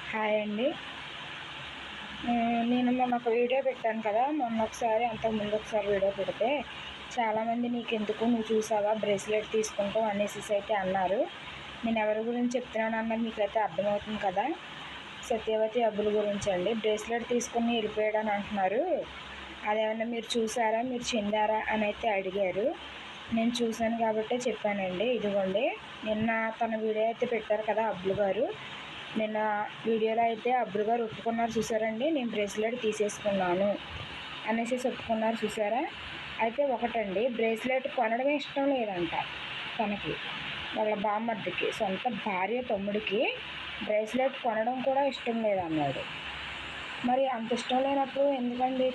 Hi అండి. నేను మొన్న ఒక వీడియో పెట్టాను కదా. అంతకుముందు ఒకసారి వీడియో పెడితే చాలామంది నీకెందుకు, నువ్వు చూసావా బ్రేస్లెట్ తీసుకుంటావు అనేసి అయితే అన్నారు. నేను ఎవరి గురించి చెప్తున్నాను అన్నది మీకైతే అర్థమవుతుంది కదా. సత్యవతి అబ్బుల గురించి అండి. బ్రేస్లెట్ తీసుకుని వెళ్ళిపోయాడని అంటున్నారు. అదేమన్నా మీరు చూసారా, మీరు చెందారా అని అయితే అడిగారు. నేను చూశాను కాబట్టే చెప్పానండి. ఇదిగోండి, నిన్న తన వీడియో అయితే పెట్టారు కదా అబ్బులు గారు. నిన్న వీడియోలో అయితే అబ్బులు గారు ఒప్పుకున్నారు చూసారండి, నేను బ్రేస్లెట్ తీసేసుకున్నాను అనేసి ఒప్పుకున్నారు చూసారా. అయితే ఒకటండి, బ్రేస్లెట్ కొనడమే ఇష్టం లేదంట తనకి, వాళ్ళ బామ్మర్దికి, సొంత భార్య తమ్ముడికి బ్రేస్లెట్ కొనడం కూడా ఇష్టం లేదన్నాడు. మరి అంత ఇష్టం లేనప్పుడు ఎందుకండి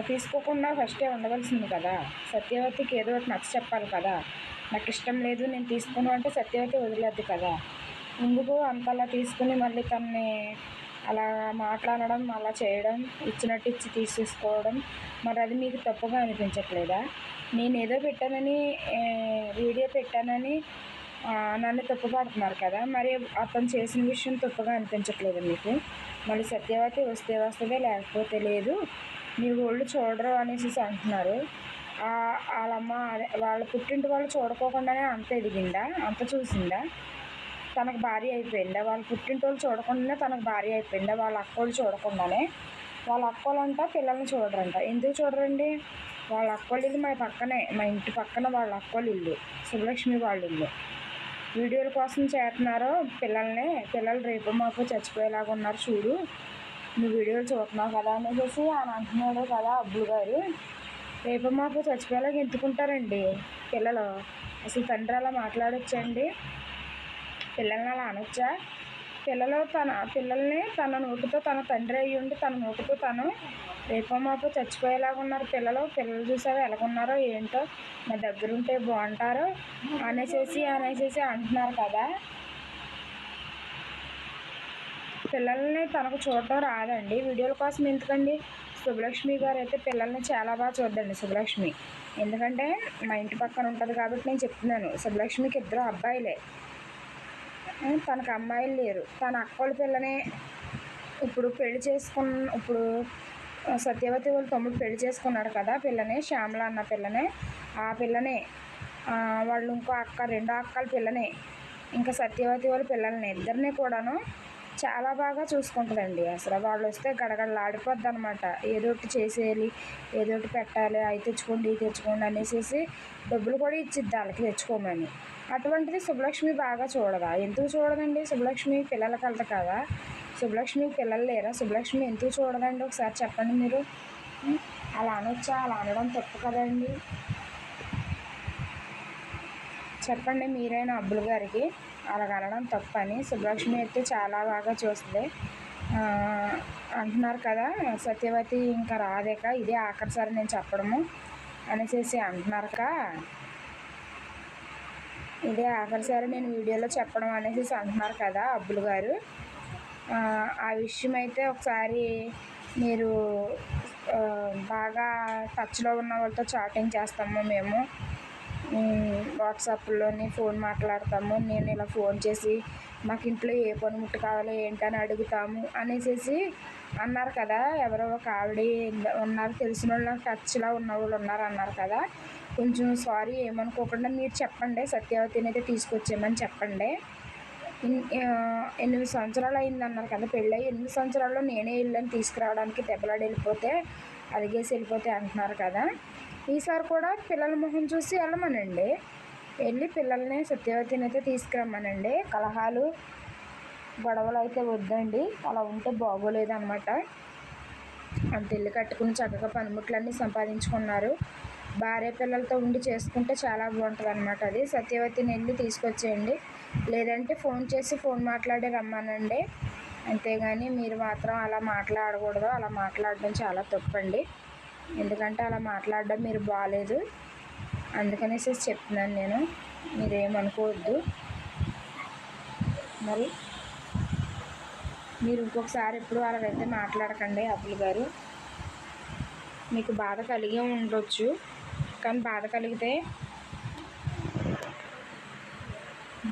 తీసుకోకుండా ఫస్టే ఉండవలసింది కదా. సత్యవతికి ఏదో ఒకటి నచ్చ చెప్పాలి కదా. నాకు ఇష్టం లేదు, నేను తీసుకున్నాను అంటే సత్యవతి వదిలేదు కదా. ఎందుకు అంతలా తీసుకుని మళ్ళీ తనని అలా మాట్లాడడం, అలా చేయడం, ఇచ్చినట్టు ఇచ్చి తీసేసుకోవడం, మరి అది మీకు తప్పుగా అనిపించట్లేదా? నేను ఏదో పెట్టానని, వీడియో పెట్టానని నన్ను తప్పుపడుతున్నారు కదా. మరి అతను చేసిన విషయం తప్పుగా అనిపించట్లేదు మీకు? మళ్ళీ సత్యవతి వస్తే వస్తుందే, లేకపోతే లేదు, మీ వాళ్ళు చూడరు అనేసి అంటున్నారు. వాళ్ళమ్మ వాళ్ళ పుట్టింటి వాళ్ళు చూడుకోకుండానే అంత ఎదిగిందా, అంత చూసిందా? తనకు భార్య అయిపోయిందా? వాళ్ళ పుట్టింటి వాళ్ళు చూడకుండానే తనకు భార్య అయిపోయిందా? వాళ్ళ అక్కోళ్ళు చూడకుండానే. వాళ్ళ అక్కోళ్ళంట పిల్లల్ని చూడరంట. ఎందుకు చూడరండి? వాళ్ళ అక్కోళ్ళ ఇల్లు మా పక్కనే, మా ఇంటి పక్కన వాళ్ళ అక్కోళ్ళ ఇల్లు, శుభలక్ష్మి వాళ్ళ ఇల్లు. వీడియోల కోసం చేస్తున్నారు పిల్లలు రేపు మాకు చచ్చిపోయేలాగా ఉన్నారు చూడు, నువ్వు వీడియోలు చూస్తున్నావు కదా అనేసి ఆయన అంటున్నాడు కదా అబ్బులు గారు. రేపు మాకు చచ్చిపోయేలాగా ఎందుకుంటారండి పిల్లలు? అసలు తండ్రి అలా మాట్లాడొచ్చండి? పిల్లల్ని అలా అనొచ్చా? పిల్లల్ని తన నోటితో, తన తండ్రి అయ్యి ఉండి తన నోటితో తను రేపో మాపు చచ్చిపోయేలాగా ఉన్నారు పిల్లలు చూసావా ఎలాగున్నారో ఏంటో, మా దగ్గర ఉంటే బాగుంటారు అనేసి అంటున్నారు కదా. పిల్లల్ని తనకు చూడటం రాదండి, వీడియోల కోసం ఎందుకండి? శుభలక్ష్మి గారు అయితే పిల్లల్ని చాలా బాగా చూద్దండి శుభలక్ష్మి. ఎందుకంటే మా ఇంటి పక్కన ఉంటుంది కాబట్టి నేను చెప్తున్నాను. శుభలక్ష్మికి 2 అబ్బాయిలే, తనకు అమ్మాయిలు లేరు. తన అక్కోళ్ళ పిల్లనే ఇప్పుడు సత్యవతి వాళ్ళ తమ్ముడు పెళ్లి చేసుకున్నాడు కదా పిల్లని, శ్యామల అన్న పిల్లనే. ఆ పిల్లనే వాళ్ళు ఇంకో అక్క, 2 అక్కల పిల్లనే, ఇంకా సత్యవతి వాళ్ళ పిల్లల్ని ఇద్దరిని కూడాను చాలా బాగా చూసుకుంటుందండి. అసలు వాళ్ళు వస్తే గడగడలాడిపోద్ది అనమాట. ఏదో ఒకటి చేసేయాలి, ఏదో ఒకటి పెట్టాలి, అవి తెచ్చుకోండి ఇవి తెచ్చుకోండి అనేసి డబ్బులు కూడా ఇచ్చిద్ది వాళ్ళకి తెచ్చుకోమని. అటువంటిది శుభలక్ష్మి బాగా చూడదా? ఎందుకు చూడదండి శుభలక్ష్మి? పిల్లల కలత కదా. శుభలక్ష్మికి పిల్లలు లేరా? శుభలక్ష్మి ఎందుకు చూడదండి? ఒకసారి చెప్పండి మీరు. అలా అనొచ్చా? అలా అనడం తప్పు కదండి. చెప్పండి మీరైనా అబ్బులు గారికి అలాగ అనడం తప్పని. శుభలక్ష్మి అయితే చాలా బాగా చూస్తుంది అంటున్నారు కదా. సత్యవతి ఇంకా రాదేక, ఇదే ఆఖరిసారి నేను చెప్పడము అనేసి అంటున్నారక, ఇదే ఆఖరిసారి నేను వీడియోలో చెప్పడం అనేసి అంటున్నారు కదా అబ్బులు గారు. ఆ విషయం అయితే ఒకసారి మీరు బాగా టచ్లో ఉన్న వాళ్ళతో చాటింగ్ చేస్తాము మేము, వాట్సాప్లోని ఫోన్ మాట్లాడతాము, నేను ఇలా ఫోన్ చేసి మాకు ఇంట్లో ఏ పనిముట్టు కావాలో ఏంటని అడుగుతాము అనేసి అన్నారు కదా. ఎవరో ఒక ఆవిడ ఉన్నారు, తెలిసిన వాళ్ళు, టచ్లో ఉన్న వాళ్ళు ఉన్నారు అన్నారు కదా. కొంచెం సారీ ఏమనుకోకుండా మీరు చెప్పండి, సత్యవతిని అయితే తీసుకొచ్చేయమని చెప్పండి. 8 సంవత్సరాలు అయింది అన్నారు కదా పెళ్ళి. 8 సంవత్సరాల్లో నేనే వెళ్ళని తీసుకురావడానికి, దెబ్బలాడి వెళ్ళిపోతే, అలిగేసి వెళ్ళిపోతే అంటున్నారు కదా. ఈసారి కూడా పిల్లల మొహం చూసి వెళ్ళమనండి, వెళ్ళి పిల్లల్ని సత్యవతిని అయితే తీసుకురమ్మనండి. కలహాలు గొడవలు అయితే వద్దండి, అలా ఉంటే బాగోలేదు అనమాట. అంత ఇల్లు కట్టుకుని చక్కగా పనిముట్లన్నీ సంపాదించుకున్నారు, భార్య పిల్లలతో ఉండి చేసుకుంటే చాలా బాగుంటుంది అనమాట. అది సత్యవతిని వెళ్ళి తీసుకొచ్చేయండి, లేదంటే ఫోన్ చేసి ఫోన్ మాట్లాడి రమ్మనండి. అంతేగాని మీరు మాత్రం అలా మాట్లాడకూడదు. అలా మాట్లాడడం చాలా తప్పండి. ఎందుకంటే అలా మాట్లాడడం మీరు బాగాలేదు, అందుకనేసి చెప్తున్నాను నేను, మీరేమనుకోవద్దు. మరి మీరు ఇంకొకసారి ఎప్పుడు అలాగైతే మాట్లాడకండి అబ్బులు గారు. మీకు బాధ కలిగి ఉండొచ్చు, కానీ బాధ కలిగితే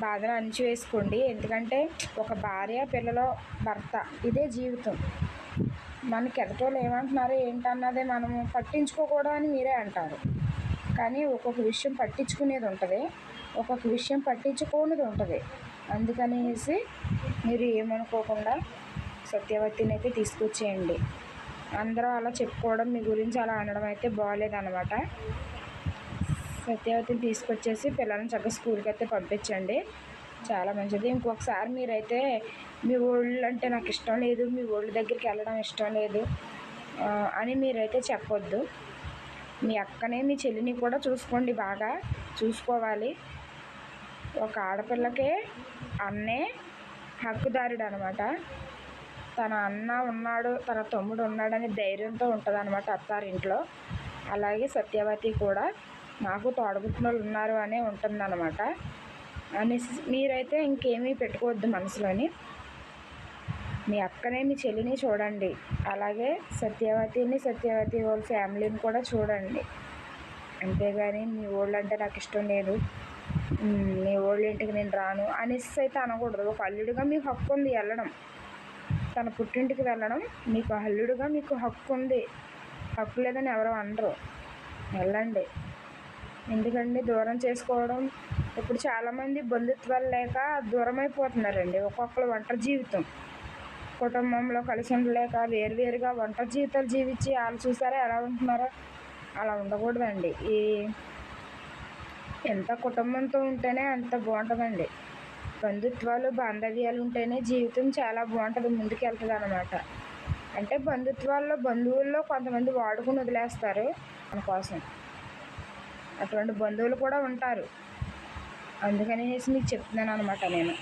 బాధను అణిచివేసుకోండి. ఎందుకంటే ఒక భార్య, పిల్లలు, భర్త ఇదే జీవితం. మనకి ఎదుటోళ్ళు ఏమంటున్నారో ఏంటన్నదే మనము పట్టించుకోకూడదు అని మీరే అంటారు. కానీ ఒక్కొక్క విషయం పట్టించుకునేది ఉంటుంది, ఒక్కొక్క విషయం పట్టించుకోనిది ఉంటుంది. అందుకనేసి మీరు ఏమనుకోకుండా సత్యవతిని అయితే తీసుకొచ్చేయండి. అందరూ అలా చెప్పుకోవడం, మీ గురించి అలా అనడం అయితే బాగోలేదన్నమాట. సత్యవతిని తీసుకొచ్చేసి పిల్లల్ని చక్కగా స్కూల్కి అయితే పంపించండి, చాలా మంచిది. ఇంకొకసారి మీరైతే మీ ఊళ్ళు అంటే నాకు ఇష్టం లేదు, మీ ఊళ్ళ దగ్గరికి వెళ్ళడం ఇష్టం లేదు అని మీరైతే చెప్పొద్దు. మీ అక్కని, మీ చెల్లిని కూడా చూసుకోండి, బాగా చూసుకోవాలి. ఒక ఆడపిల్లకే అన్నే హక్కుదారుడు అనమాట. తన అన్న ఉన్నాడు, తన తమ్ముడు ఉన్నాడని ధైర్యంతో ఉంటుంది అనమాట అత్తారింట్లో. అలాగే సత్యవతి కూడా నాకు తోడబుట్టినోళ్ళు ఉన్నారు అనే ఉంటుందన్నమాట. అనేసి మీరైతే ఇంకేమీ పెట్టుకోవద్దు మనసులోని. మీ అక్కనే, మీ చెల్లిని చూడండి, అలాగే సత్యవతి వాళ్ళ ఫ్యామిలీని కూడా చూడండి. అంతేగాని మీ ఊళ్ళంటే నాకు ఇష్టం లేదు, మీ ఊళ్ళ ఇంటికి నేను రాను అనేసి అయితే అనకూడదు. ఒక అల్లుడిగా మీకు హక్కు ఉంది వెళ్ళడం, తన పుట్టింటికి వెళ్ళడం. మీకు అల్లుడిగా మీకు హక్కు ఉంది, హక్కు లేదని ఎవరు అనరు. వెళ్ళండి. ఎందుకండి దూరం చేసుకోవడం? ఇప్పుడు చాలామంది బంధుత్వాలు లేక దూరం అయిపోతున్నారండి. ఒక్కొక్కరు ఒంటరి జీవితం, కుటుంబంలో కలిసి ఉండలేక వేరువేరుగా ఒంటరి జీవితాలు జీవించి వాళ్ళు చూసారా ఎలా ఉంటున్నారో. అలా ఉండకూడదండి. ఎంత కుటుంబంతో ఉంటేనే అంత బాగుంటుందండి. బంధుత్వాలు, బాంధవ్యాలు ఉంటేనే జీవితం చాలా బాగుంటుంది, ముందుకు వెళ్తుంది అనమాట. అంటే బంధువుల్లో కొంతమంది వాడుకుని వదిలేస్తారు మన కోసం, అటువంటి బంధువులు కూడా ఉంటారు. అందుకనేసి మీకు చెప్తున్నాను అనమాట నేను.